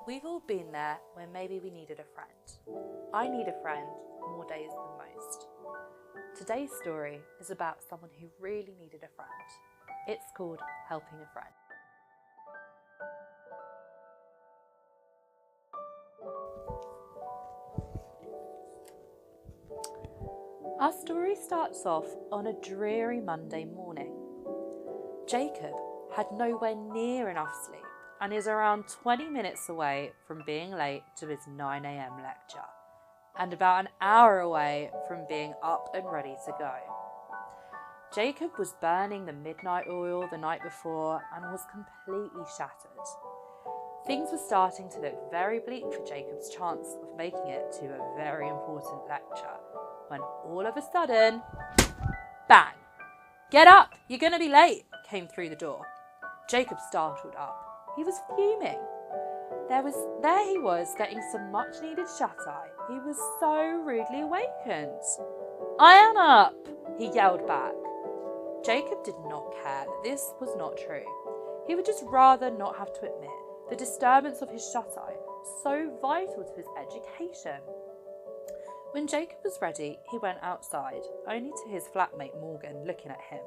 We've all been there when maybe we needed a friend. I need a friend more days than most. Today's story is about someone who really needed a friend. It's called Helping a Friend. Our story starts off on a dreary Monday morning. Jacob had nowhere near enough sleep and is around 20 minutes away from being late to his 9 a.m. lecture, and about an hour away from being up and ready to go. Jacob was burning the midnight oil the night before and was completely shattered. Things were starting to look very bleak for Jacob's chance of making it to a very important lecture, when all of a sudden, bang! "Get up, you're going to be late," came through the door. Jacob startled up. He was fuming. There he was, getting some much needed shut-eye. He was so rudely awakened. "I am up," he yelled back. Jacob did not care that this was not true. He would just rather not have to admit the disturbance of his shut-eye, so vital to his education. When Jacob was ready, he went outside, only to his flatmate Morgan looking at him.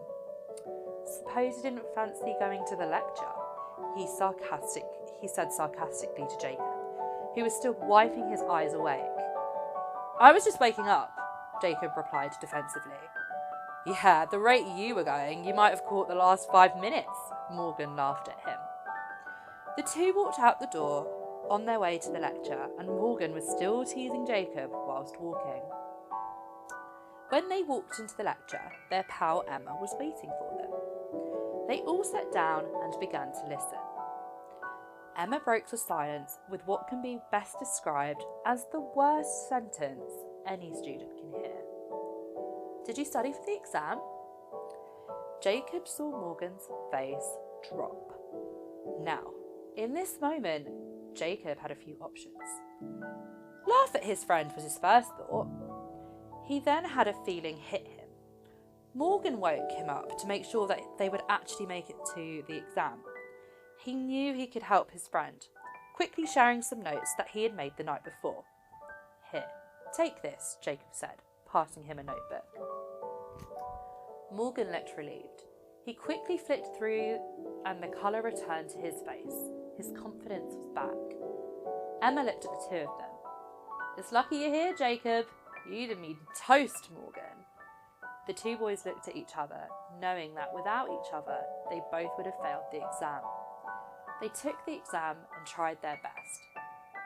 "Suppose you didn't fancy going to the lecture?" he said sarcastically to Jacob, who was still wiping his eyes awake. "I was just waking up," Jacob replied defensively. "Yeah, at the rate you were going, you might have caught the last 5 minutes," Morgan laughed at him. The two walked out the door on their way to the lecture, and Morgan was still teasing Jacob whilst walking. When they walked into the lecture, their pal Emma was waiting for them. They all sat down and began to listen. Emma broke the silence with what can be best described as the worst sentence any student can hear. "Did you study for the exam?" Jacob saw Morgan's face drop. Now, in this moment, Jacob had a few options. Laugh at his friend was his first thought. He then had a feeling hit him. Morgan woke him up to make sure that they would actually make it to the exam. He knew he could help his friend, quickly sharing some notes that he had made the night before. "Here, take this," Jacob said, passing him a notebook. Morgan looked relieved. He quickly flicked through and the colour returned to his face. His confidence was back. Emma looked at the two of them. "It's lucky you're here, Jacob. You'd have been toast, Morgan." The two boys looked at each other, knowing that without each other, they both would have failed the exam. They took the exam and tried their best.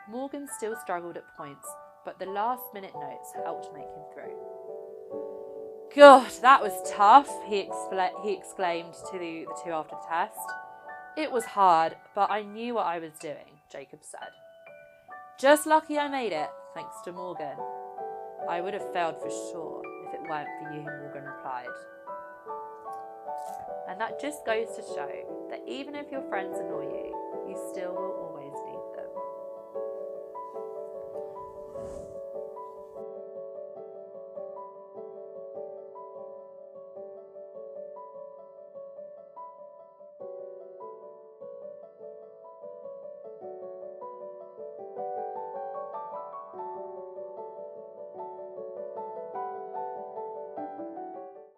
Morgan still struggled at points, but the last-minute notes helped make him through. "God, that was tough," he exclaimed to the two after the test. "It was hard, but I knew what I was doing," Jacob said. "Just lucky I made it, thanks to Morgan." "I would have failed for sure if it weren't for you," Morgan replied. And that just goes to show that even if your friends annoy you, you still will